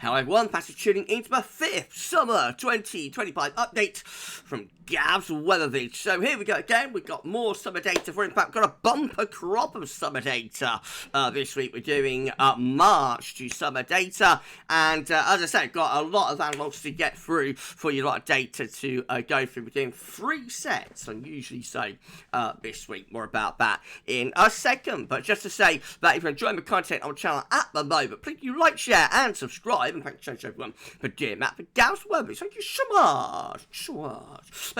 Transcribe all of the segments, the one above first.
Hello everyone, thanks for tuning into my 5th Summer 2025 update from GavsWeatherVids. So here we go again, we've got more summer data for, in fact, got a bumper crop of summer data this week. We're doing March to summer data, and as I said, got a lot of analogues to get through for you, a lot of data to go through. We're doing 3 sets, unusually so this week. More about that in a second, but just to say that if you're enjoying the content on the channel at the moment, please you like, share and subscribe, and thank you so much everyone for doing that for GavsWeatherVids. Thank you so much,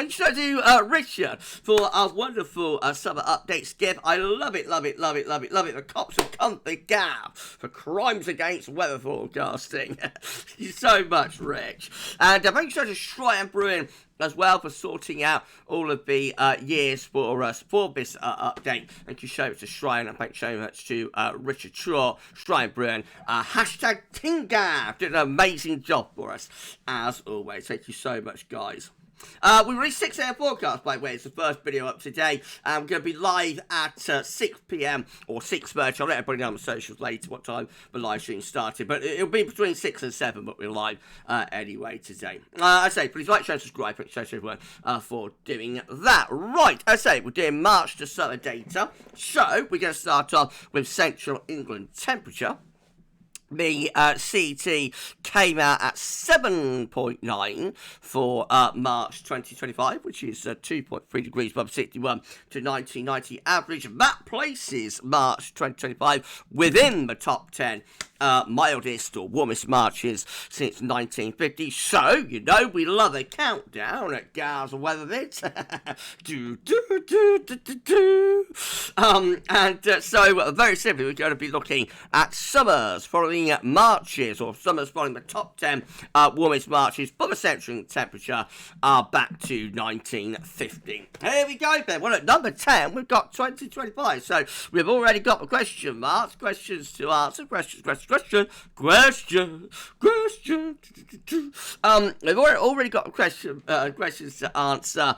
Thank you so to Richard for our wonderful summer updates gift. I love it. The cops have come for Gav for crimes against weather forecasting. Thank you so much, Rich. And thank you so much to Shrine Brewing as well for sorting out all of the years for us for this update. Thank you so much to Shrine, and thank you so much to Richard Shaw, Shrine Brewing, hashtag TeamGav, did an amazing job for us as always. Thank you so much, guys. We released 6 AM forecast, by the way. It's the first video up today. We're going to be live at 6 PM or 6:30. I'll let everybody know on the socials later what time the live stream started, but it'll be between 6 and 7, but we're live anyway today. I say, please like, share, subscribe. Thank you so everyone for doing that. Right, I say, we're doing March to summer data. So, we're going to start off with Central England temperature. The CET came out at 7.9 for March 2025, which is 2.3 degrees above 61 to 1990 average. That places March 2025 within the top 10 mildest or warmest Marches since 1950. So, you know, we love a countdown at GavsWeatherVids. So, very simply, we're going to be looking at summers following Marches, or summers following the top 10 warmest Marches for the central temperature back to 1950. Here we go then. Well, at number 10, we've got 2025. So, we've already got the question marks, questions to answer, questions. We've already got questions to answer,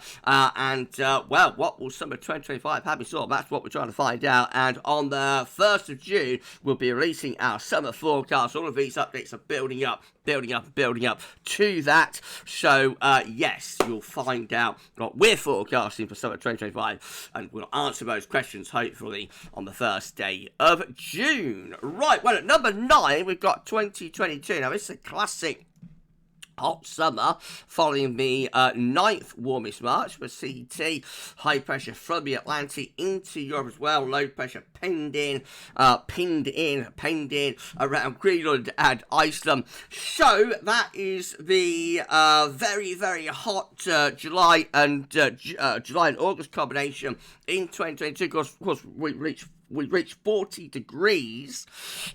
well, what will summer 2025 have in store? That's what we're trying to find out. And on the 1st of June, we'll be releasing our summer forecast. All of these updates are building up to that. So, yes, you'll find out what we're forecasting for summer 2025, and we'll answer those questions hopefully on the first day of June. Right, well, at number 9, we've got 2022. Now, it's a classic hot summer following the 9th warmest March for CET. High pressure from the Atlantic into Europe as well. Low pressure pinned in around Greenland and Iceland. So that is the very, very hot July and August combination in 2022. Of course, we reached 40 degrees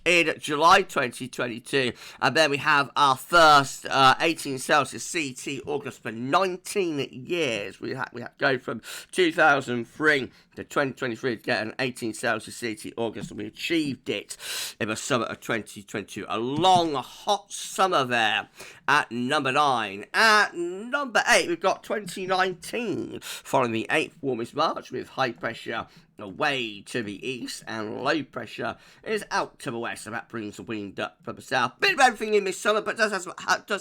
in July 2022, and then we have our first 18 Celsius CT August for 19 years. We had to go from 2003 to 2023 to get an 18 Celsius CT August, and we achieved it in the summer of 2022. A long, hot summer there at number 9. At number 8, we've got 2019, following the 8th warmest March with high pressure away to the east and low pressure is out to the west, so that brings the wind up from the south. Bit of everything in this summer, but does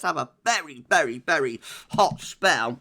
have a very, very, very hot spell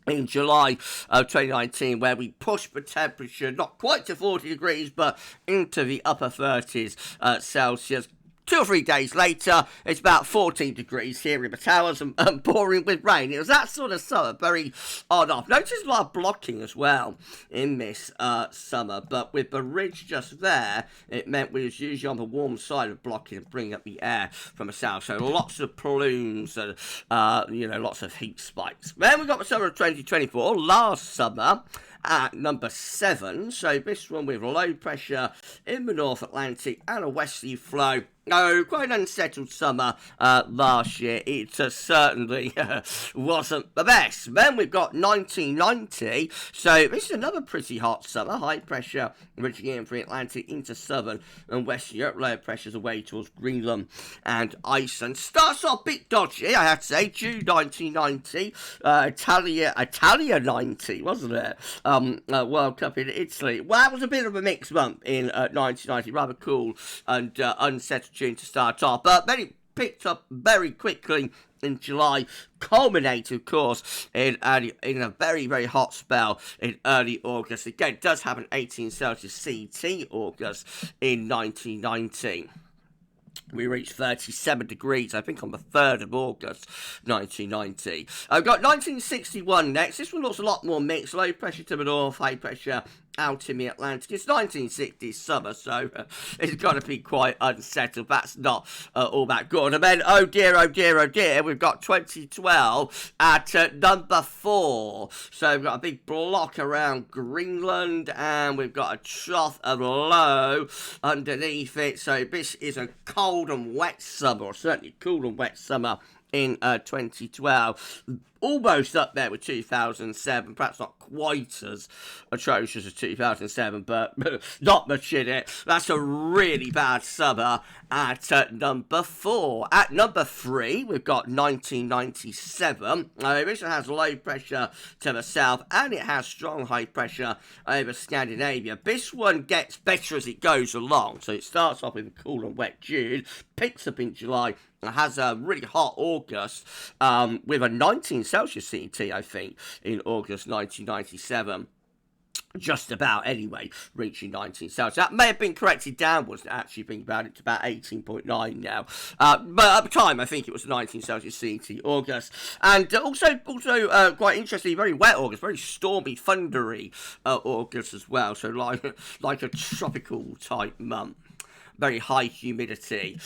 in July of 2019, where we pushed the temperature not quite to 40 degrees, but into the upper 30s Celsius. 2 or 3 days later, it's about 14 degrees here in the towers and pouring with rain. It was that sort of summer, very on off. Notice a lot of blocking as well in this summer, but with the ridge just there, it meant we was usually on the warm side of blocking and bringing up the air from the south. So lots of plumes and, lots of heat spikes. Then we got the summer of 2024, last summer, at number 7. So this one with low pressure in the North Atlantic and a westerly flow. No, quite an unsettled summer last year. It certainly wasn't the best. Then we've got 1990. So this is another pretty hot summer. High pressure reaching in from the Atlantic into southern and western Europe. Low pressures away towards Greenland and Iceland. Starts off a bit dodgy, I have to say. June 1990. Italia 90, wasn't it? World Cup in Italy. Well, that was a bit of a mixed month in 1990. Rather cool and unsettled June to start off. But picked up very quickly in July, culminated, of course, in a very, very hot spell in early August. Again, it does have an 18 Celsius CT August in 1919. We reached 37 degrees, I think, on the 3rd of August, 1990. I've got 1961 next. This one looks a lot more mixed. Low pressure to the north, high pressure out in the Atlantic. It's 1960s summer, so it's got to be quite unsettled. That's not all that good. And then, oh dear, we've got 2012 at number 4. So we've got a big block around Greenland, and we've got a trough of low underneath it. So this is a cold and wet summer, or certainly cool and wet summer in 2012. Almost up there with 2007, perhaps not quite as atrocious as 2007, but not much in it. That's a really bad summer at number 4. At number 3, we've got 1997. This one has low pressure to the south, and it has strong high pressure over Scandinavia. This one gets better as it goes along. So it starts off with a cool and wet June, picks up in July, and has a really hot August with a 19 Celsius CT, I think, in August 1997. Just about, anyway, reaching 19 Celsius. That may have been corrected downwards, actually, think about it, to about 18.9 now. But at the time, I think it was 19 Celsius CT August. And also quite interestingly, very wet August, very stormy, thundery August as well. So like a tropical type month. Very high humidity.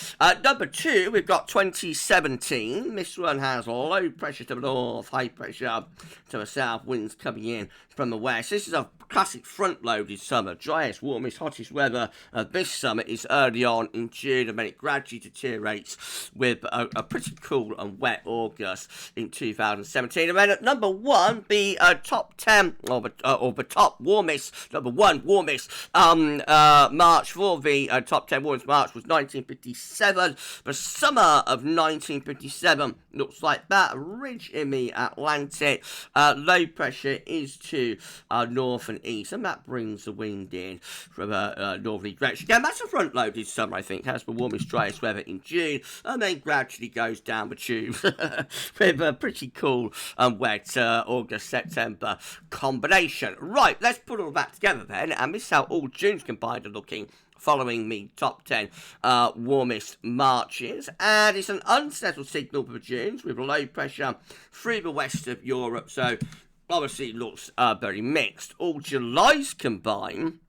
Number 2, we've got 2017. This one has low pressure to the north, high pressure to the south, winds coming in from the west. This is a classic front-loaded summer. Driest, warmest, hottest weather this summer is early on in June, and then it gradually deteriorates with a pretty cool and wet August in 2017. And then at number 1, the top 10, or the top warmest, number 1 warmest March for the top 10 warmest March was 1957. The summer of 1957 looks like that. A ridge in the Atlantic. Low pressure is to north and east, and that brings the wind in from a northerly direction. Again, that's a front-loaded summer, I think. Has the warmest, driest weather in June, and then gradually goes down the tube with a pretty cool and wet August-September combination. Right, let's put all that together then, and this is how all Junes combined are looking following the top 10 warmest Marches. And it's an unsettled signal for Junes with low pressure through the west of Europe, so obviously looks very mixed. All Julys combined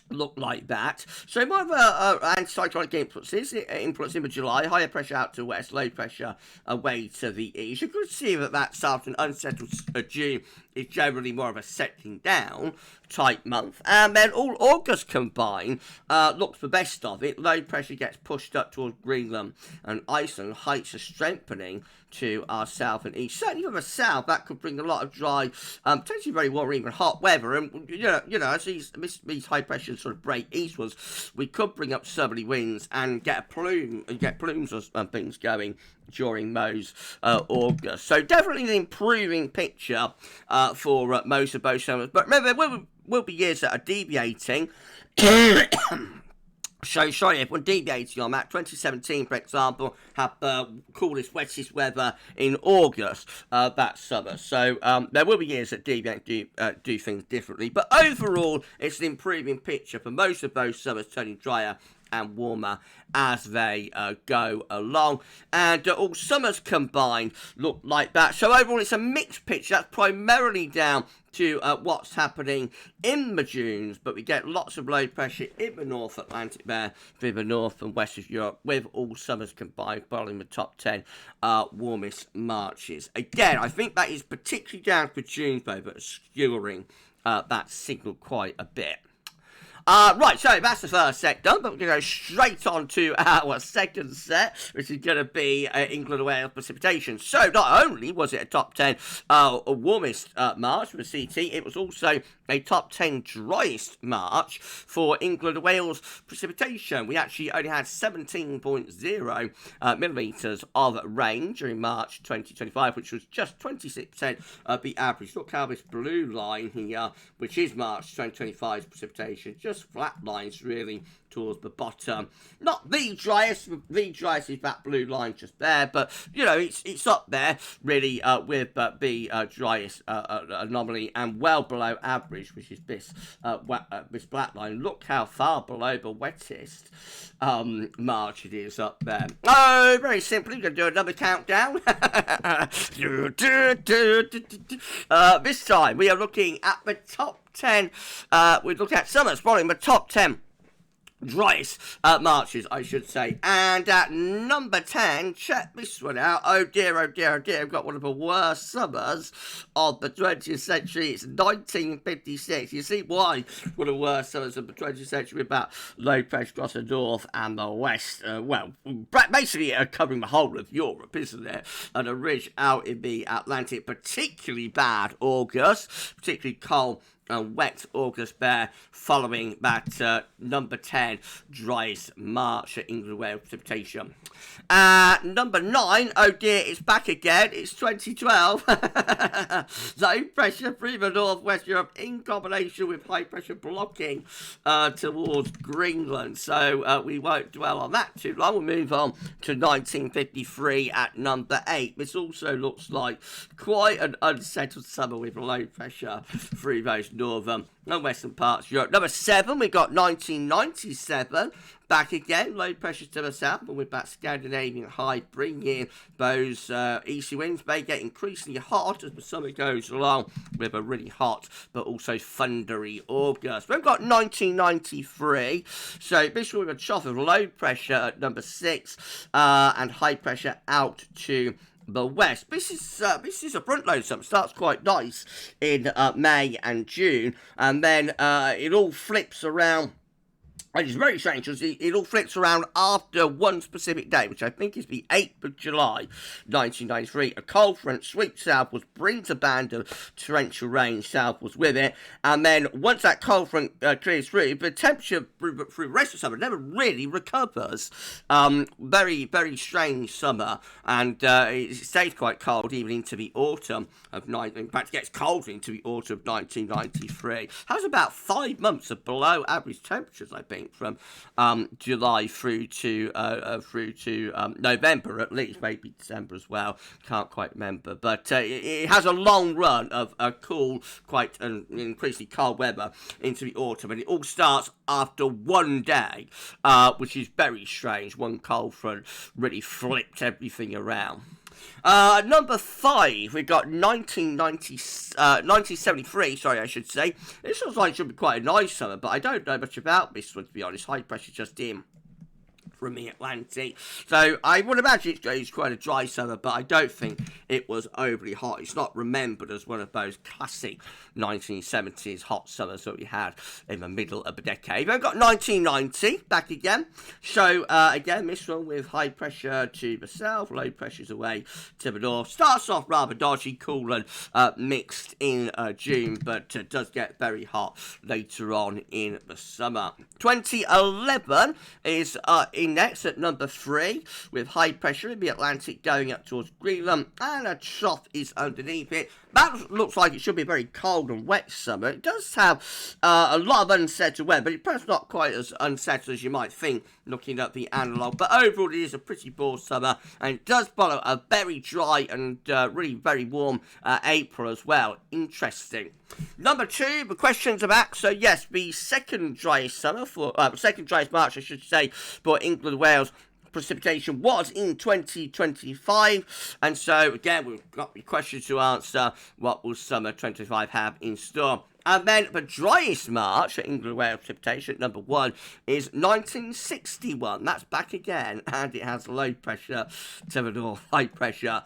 look like that. So more of anticyclonic influences in the July, higher pressure out to the west, low pressure away to the east. You could see that after an unsettled June is generally more of a settling down type month. And then all August combined looks the best of it. Low pressure gets pushed up towards Greenland and Iceland. Heights are strengthening to our south and east. Certainly from the south, that could bring a lot of dry, potentially very warm, even hot weather. And you know, as these high pressures sort of break eastwards, we could bring up southerly winds and get plumes of things going during those August. So definitely an improving picture for most of both summers. But remember, there will be years that are deviating. So, sorry, everyone, deviating on that. 2017, for example, had the coolest, wettest weather in August that summer. So, there will be years that deviate, do things differently. But overall, it's an improving picture for most of those summers, turning drier and warmer as they go along. And all summers combined look like that. So overall, it's a mixed picture. That's primarily down to what's happening in the dunes, but we get lots of low pressure in the North Atlantic there, through the north and west of Europe, with all summers combined following the top 10 warmest Marches. Again, I think that is particularly down to dunes, though, that are skewering that signal quite a bit. Right, so that's the first set done, but we're going to go straight on to our second set, which is going to be England and Wales precipitation. So, not only was it a top 10 warmest March for the CT, it was also a top 10 driest March for England and Wales precipitation. We actually only had 17.0 millimetres of rain during March 2025, which was just 26% of the average. Look how this blue line here, which is March 2025's precipitation, just flat lines really towards the bottom. Not the driest. The driest is that blue line just there, but you know it's up there really with the driest anomaly and well below average, which is this black line. Look how far below the wettest March it is up there. Oh, very simply, we're going to do another countdown. This time we are looking at the top 10. We're looking at summer's following the top 10 driest Marches, I should say. And at number 10, check this one out. Oh dear, oh dear, oh dear. We've got one of the worst summers of the 20th century. It's 1956. You see why one of the worst summers of the 20th century about low pressure across the north and the west. Well, basically covering the whole of Europe, isn't it? And a ridge out in the Atlantic. Particularly bad August, particularly cold and wet August there, following that number 10 driest March at England Wales precipitation. Number 9, oh dear, it's back again. It's 2012. Low pressure through the northwest Europe in combination with high pressure blocking towards Greenland. So we won't dwell on that too long. We'll move on to 1953 at number 8. This also looks like quite an unsettled summer with low pressure through those northern and western parts of Europe. Number 7, we got 1997. Back again, low pressure to the south, but with that Scandinavian high bringing those easy winds. They get increasingly hot as the summer goes along with a really hot but also thundery August. We've got 1993, so this will be a trough of low pressure at number 6 and high pressure out to the west. This is a front load summer. Starts quite nice in May and June, and then it all flips around. And it's very strange because it all flips around after one specific day, which I think is the 8th of July, 1993. A cold front sweeps southwards, brings a band of torrential rain southwards with it, and then once that cold front clears through, the temperature through the rest of summer never really recovers. Very, very strange summer, and it stays quite cold even into the autumn of in fact, it gets colder into the autumn of 1993. Has about 5 months of below average temperatures, I think, from July through to November at least, maybe December as well. Can't quite remember, but it has a long run of cool, quite increasingly cold weather into the autumn, and it all starts after one day, which is very strange. One cold front really flipped everything around. Number 5, we got 1973, sorry, I should say. This looks like it should be quite a nice summer, but I don't know much about this one, to be honest. High pressure just in from the Atlantic. So I would imagine it's quite a dry summer, but I don't think it was overly hot. It's not remembered as one of those classic 1970s hot summers that we had in the middle of the decade. We've got 1990 back again. So again, this one with high pressure to the south, low pressures away to the north. Starts off rather dodgy, cool and mixed in June, but does get very hot later on in the summer. 2011 is in next at number 3 with high pressure in the Atlantic going up towards Greenland, and a trough is underneath it. That looks like it should be a very cold and wet summer. It does have a lot of unsettled weather, but it's perhaps not quite as unsettled as you might think looking at the analogue. But overall, it is a pretty bored summer, and it does follow a very dry and really very warm April as well. Interesting. Number 2, the questions are back. So yes, the second driest summer second driest March, I should say, for England, Wales precipitation was in 2025, and so again we've got the questions to answer. What will summer 2025 have in store? And then the driest March at England Wales precipitation at number 1 is 1961. That's back again, and it has low pressure to the north, high pressure.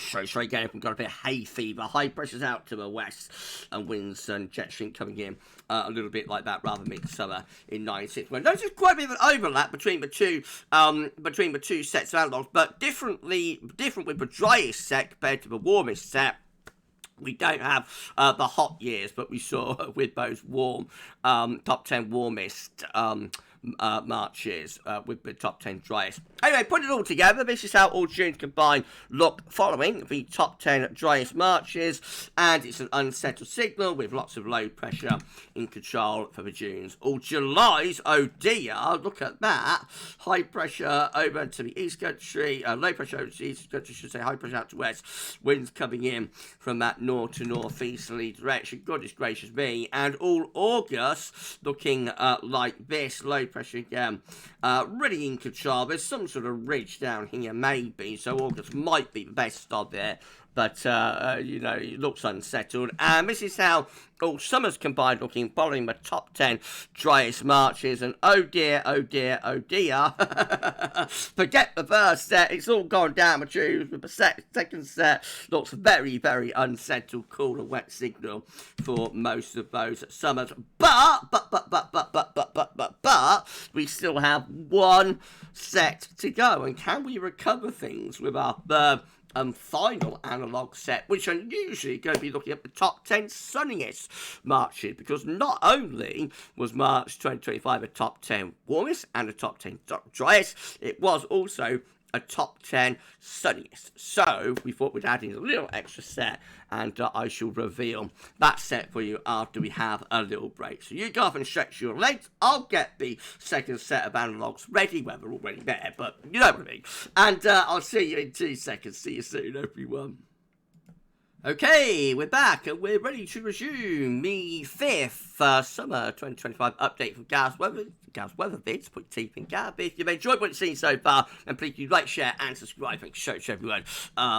Sorry again, if we've got a bit of hay fever. High pressure's out to the west, and winds and jet stream coming in a little bit like that, rather midsummer in 1961. Notice quite a bit of an overlap between the two sets of analogues, but different with the driest set compared to the warmest set. We don't have the hot years, but we saw with those warm top 10 warmest marches with the top 10 driest. Anyway, put it all together. This is how all Junes combined look following the top 10 driest marches, and it's an unsettled signal with lots of low pressure in control for the Junes. All Julys, oh dear, look at that. High pressure over to the East Country, low pressure over to the East Country, should say high pressure out to West. Winds coming in from that north to northeasterly direction. Goodness gracious me. And all August looking like this. Low pressure again, really in control. There's some sort of ridge down here maybe, so August might be the best of it. But, you know, it looks unsettled. And this is how all summers combined looking following the top 10 driest marches. And oh dear, oh dear, oh dear. Forget the first set. It's all gone down the tubes. With the second set looks very, very unsettled, cool and wet signal for most of those summers. But, we still have one set to go. And can we recover things with our third and final analog set, which are usually going to be looking at the top 10 sunniest marches, because not only was March 2025 a top 10 warmest and a top 10 driest, it was also a top 10 sunniest. So we thought we'd add in a little extra set, and I shall reveal that set for you after we have a little break. So you go off and stretch your legs. I'll get the second set of analogues ready, well, they're already there, but you know what I mean. And I'll see you in 2 seconds. See you soon, everyone. Okay, we're back and we're ready to resume the 5th summer 2025 update from GavsWeatherVids. Put your teeth in Gav. If you've enjoyed what you've seen so far, then please do like, share and subscribe. Thanks so much everyone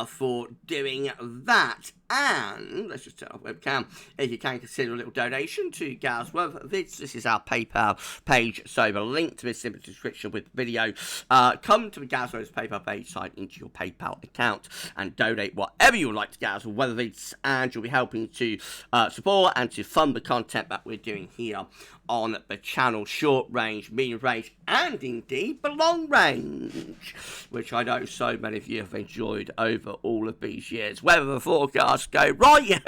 for doing that. And let's just turn off webcam. If you can consider a little donation to GavsWeatherVids, this is our PayPal page. So the link to this in the description with the video. Come to the GavsWeatherVids PayPal page, sign into your PayPal account and donate whatever you would like to GavsWeatherVids, and you'll be helping to support and to fund the content that we're doing here on the channel. Short range, medium range, and indeed the long range, which I know so many of you have enjoyed over all of these years. Whether the forecasts go right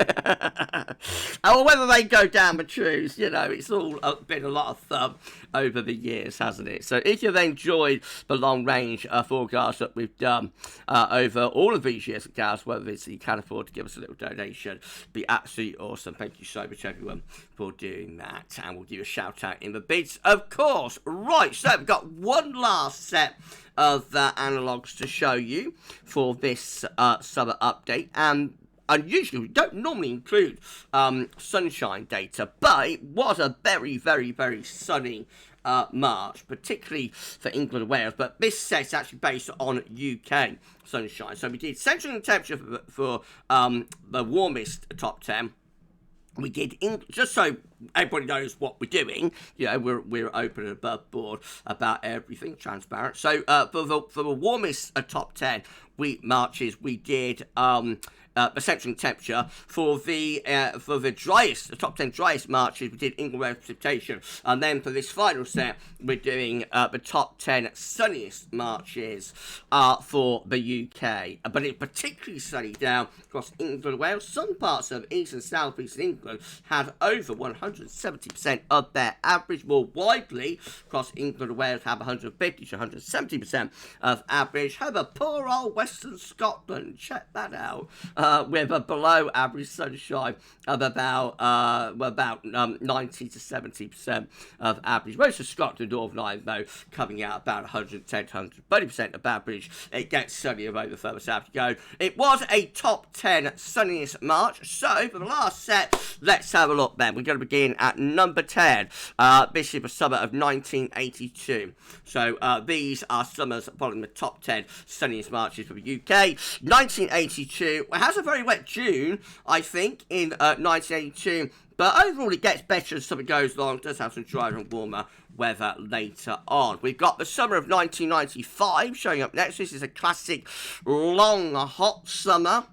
or whether they go down the tubes, you know, it's all been a lot of fun over the years, hasn't it? So if you've enjoyed the long range forecast that we've done over all of these years at GavsWeatherVids, you can afford to give us a little donation, it'd be absolutely awesome. Thank you so much everyone for doing that, and we'll give you a shout out in the bids, of course. Right, so we've got one last set of analogues to show you for this summer update, and unusually we don't normally include sunshine data, but it was a very, very, very sunny March, particularly for England and Wales, but this set's actually based on UK sunshine. So we did central temperature for the warmest top 10. We did, just so everybody knows what we're doing, you know, we're open and above board about everything, transparent. So for the warmest top 10 marches, we did the central temperature. For the driest, the top 10 driest marches, we did England Wales precipitation, and then for this final set, we're doing the top 10 sunniest marches for the UK. But it's particularly sunny down across England and Wales. Some parts of east and south east England had over 170% of their average. More widely across England and Wales have 150 to 170% of average. However, poor old Western Scotland, check that out, with a below average sunshine of about 90 to 70% of average. Most of Scotland, Northern Ireland, though, coming out about 110 to 130% of average. It gets sunnier over the further south you go. It was a top 10 sunniest March. So for the last set, let's have a look then. We're going to begin at number 10. This is the summer of 1982. So these are summers following the top 10 sunniest marches for the UK. 1982 has a very wet June, I think, in 1982. But overall, it gets better as summer goes along. It does have some drier and warmer weather later on. We've got the summer of 1995 showing up next. This is a classic long, hot summer.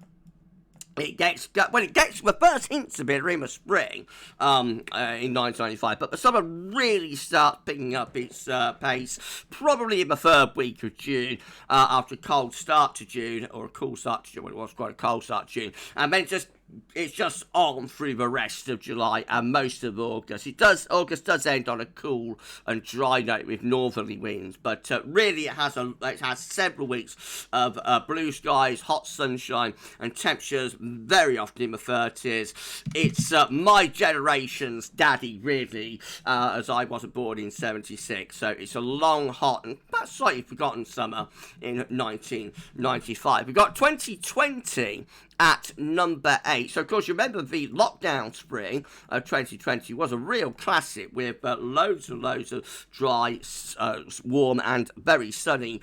It gets the first hints of it in the spring in 1995, but the summer really starts picking up its pace probably in the third week of June, after a cold start to June, or a cool start to June. Well, it was quite a cold start to June, and then just it's just on through the rest of July and most of August. August does end on a cool and dry note with northerly winds, but really it has several weeks of blue skies, hot sunshine, and temperatures very often in the 30s. It's my generation's daddy, really, as I wasn't born in 76. So it's a long, hot, and perhaps slightly forgotten summer in 1995. We've got 2020 at number 8. So, of course, you remember the lockdown spring of 2020 was a real classic with loads and loads of dry, warm and very sunny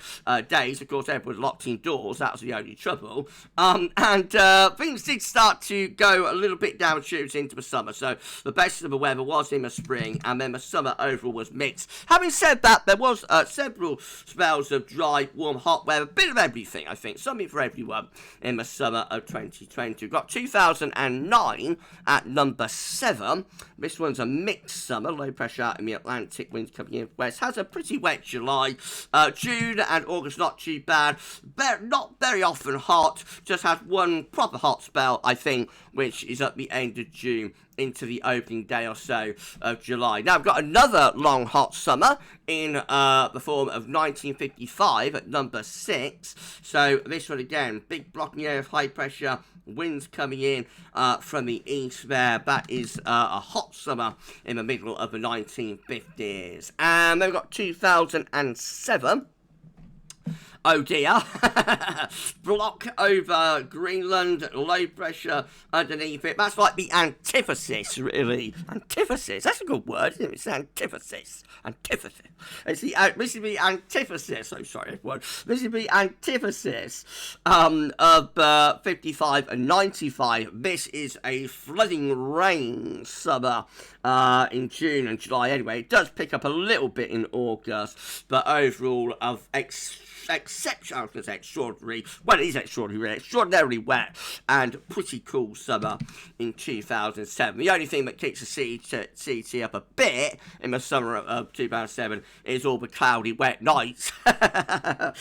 days. Of course, everyone was locked indoors. That was the only trouble. And things did start to go a little bit down shoots into the summer. So the best of the weather was in the spring, and then the summer overall was mixed. Having said that, there was several spells of dry, warm, hot weather. A bit of everything, I think. Something for everyone in the summer of 2020. We've got 2009 at number 7. This one's a mixed summer. Low pressure out in the Atlantic, winds coming in west. Has a pretty wet July. June and August not too bad. Not very often hot. Just had one proper hot spell, I think, which is at the end of June into the opening day or so of July. Now, I've got another long, hot summer in the form of 1955 at number 6. So this one again, big blocking area of high pressure, winds coming in from the east there. That is a hot summer in the middle of the 1950s. And then we've got 2007. Oh dear. Block over Greenland, low pressure underneath it. That's like the antithesis, really. Antithesis, that's a good word, isn't it? It's antithesis. Antithesis. This is the antithesis, oh sorry everyone. This is the antithesis of 55 and 95. This is a flooding rain summer in June and July anyway. It does pick up a little bit in August, but overall of exceptional, I was going to say extraordinary, well it is extraordinary, extraordinarily wet and pretty cool summer in 2007. The only thing that kicks the CT up a bit in the summer of 2007 is all the cloudy wet nights. Now,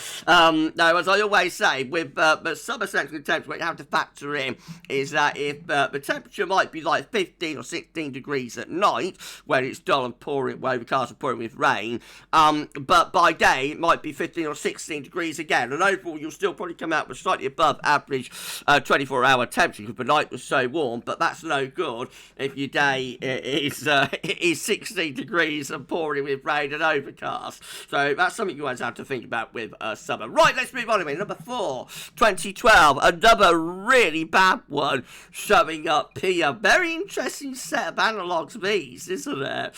as I always say, with the summer central temperature, what you have to factor in is that if the temperature might be like 15 or 16 degrees at night when it's dull and pouring, overcast and pouring with rain, but by day it might be 15 or 16 degrees again, and overall you'll still probably come out with slightly above average 24-hour temperature because the night was so warm, but that's no good if your day is 16 degrees and pouring with rain and overcast. So that's something you always have to think about with summer. Right, let's move on to number 4, 2012, another really bad one showing up here. Very interesting set of analogues these, isn't it?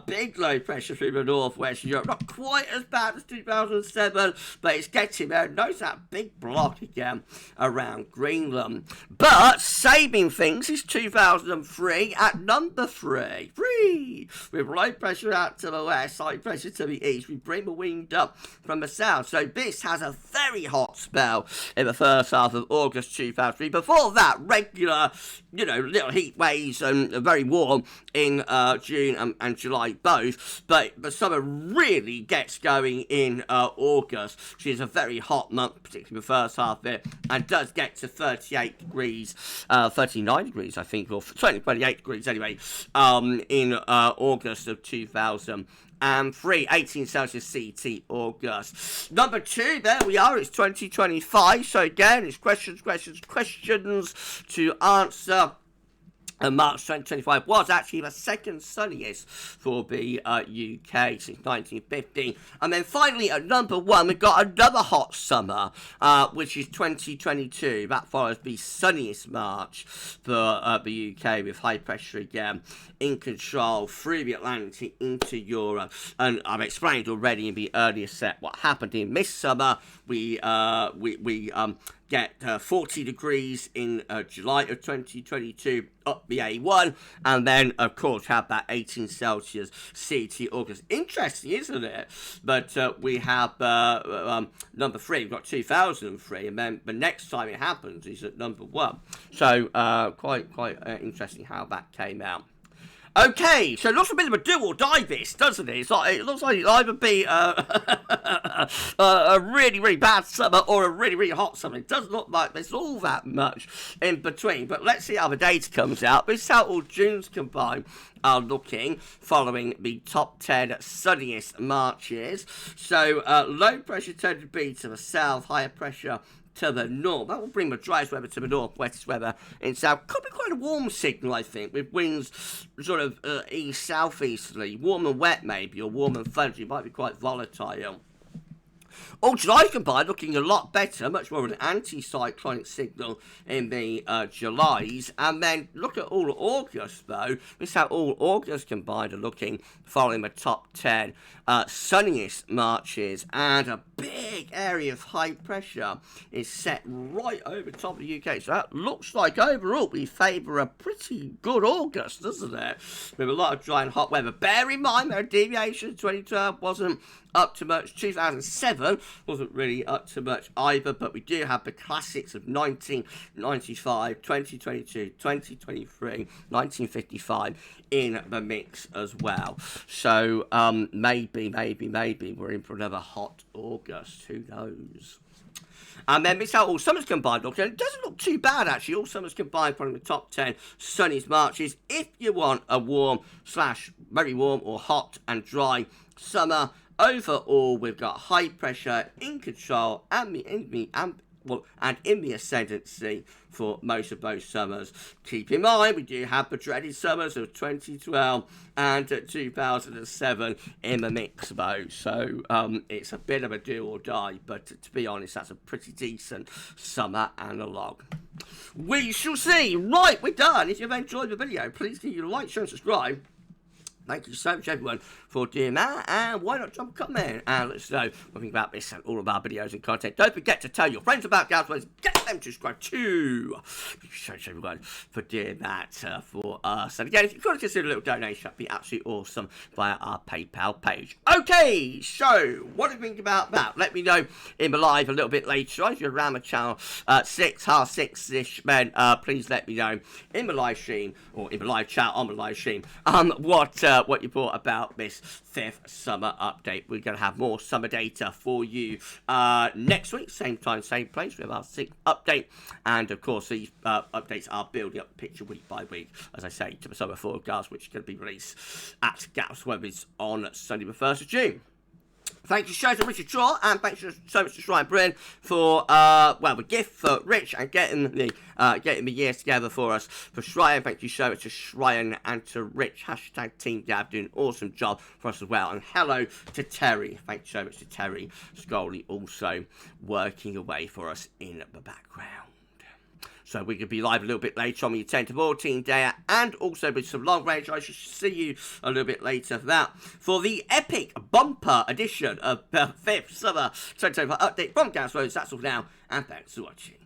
Big low pressure through the northwest Europe, not quite as bad as 2007, but it's getting there. Notice that big block again around Greenland. But saving things is 2003 at number 3. With low pressure out to the west, high pressure to the east. We bring the wind up from the south. So this has a very hot spell in the first half of August 2003. Before that, regular, little heat waves and very warm in June and July both. But the summer really gets going in August, which is a very hot month, particularly the first half of it, and does get to 38 degrees, 39 degrees, I think, or certainly 28 degrees anyway, in August of 2003, 18 Celsius CT August. Number 2, there we are, it's 2025, so again, it's questions to answer. And March 2025 was actually the second sunniest for the UK since 1950. And then finally at number 1, we've got another hot summer, which is 2022. That follows the sunniest March for the UK with high pressure again in control through the Atlantic into Europe. And I've explained already in the earlier set what happened in this summer. We get 40 degrees in July of 2022 up the A1, and then of course have that 18 Celsius CT August. Interesting, isn't it? But we have number 3, we've got 2003, and then the next time it happens is at number 1. So quite interesting how that came out. Okay, so it looks a bit of a do or die this, doesn't it? It looks like it'll either be a really, really bad summer or a really, really hot summer. It doesn't look like there's all that much in between. But let's see how the data comes out. This is how all June's combined are looking following the top 10 sunniest Marches. So low pressure tended to be to the south, higher pressure to the north. That will bring the driest weather to the north, wettest weather in south. Could be quite a warm signal, I think, with winds sort of east-southeasterly. Warm and wet, maybe, or warm and thundery. Might be quite volatile. All July combined looking a lot better, much more of an anti-cyclonic signal in the Julys. And then look at all August, though. This is how all August combined are looking following the top 10 sunniest Marches. And a big area of high pressure is set right over top of the UK. So that looks like overall we favour a pretty good August, doesn't it? With a lot of dry and hot weather. Bear in mind there are deviations. 2012 wasn't up to much. 2007 wasn't really up to much either, but we do have the classics of 1995, 2022, 2023, 1955 in the mix as well. So maybe we're in for another hot August. Who knows? And then this is how all summers combined look. And it doesn't look too bad, actually. All summers combined from the top 10 sunniest Marches. If you want a warm / very warm or hot and dry summer, overall, we've got high pressure in control and in the ascendancy for most of those summers. Keep in mind, we do have the dreaded summers of 2012 and 2007 in the mix, though. So it's a bit of a do or die, but to be honest, that's a pretty decent summer analogue. We shall see. Right, we're done. If you've enjoyed the video, please give you a like, share, and subscribe. Thank you so much, everyone, for doing that. And why not drop a comment and let us know what you think about this and all of our videos and content. Don't forget to tell your friends about GavsWeatherVids. Get them to subscribe too. Thank you so much, everyone, for doing that for us. And again, if you could consider a little donation, that'd be absolutely awesome via our PayPal page. Okay, so what do you think about that? Let me know in the live a little bit later on. If you're around the channel 6:30ish, then please let me know in the live stream or in the live chat on the live stream what you thought about this 5th summer update. We're going to have more summer data for you next week, same time, same place. We have our 6th update, and of course these updates are building up the picture week by week, as I say, to the summer forecast, which is going to be released at GavsWeatherVids on Sunday the 1st of June. Thank you so much to Richard Shaw, and thanks so much to Shrine Bryn for, the gift for Rich and getting the years together for us. For Shrine, thank you so much to Shrine and to Rich, hashtag Team Gav, doing an awesome job for us as well. And hello to Terry, thank you so much to Terry Scully, also working away for us in the background. So we could be live a little bit later on with your 10 to 14 day, and also with some long range. I shall see you a little bit later for that. For the epic bumper edition of the 5th summer 2025 update from GavsWeatherVids. That's all now, and thanks for watching.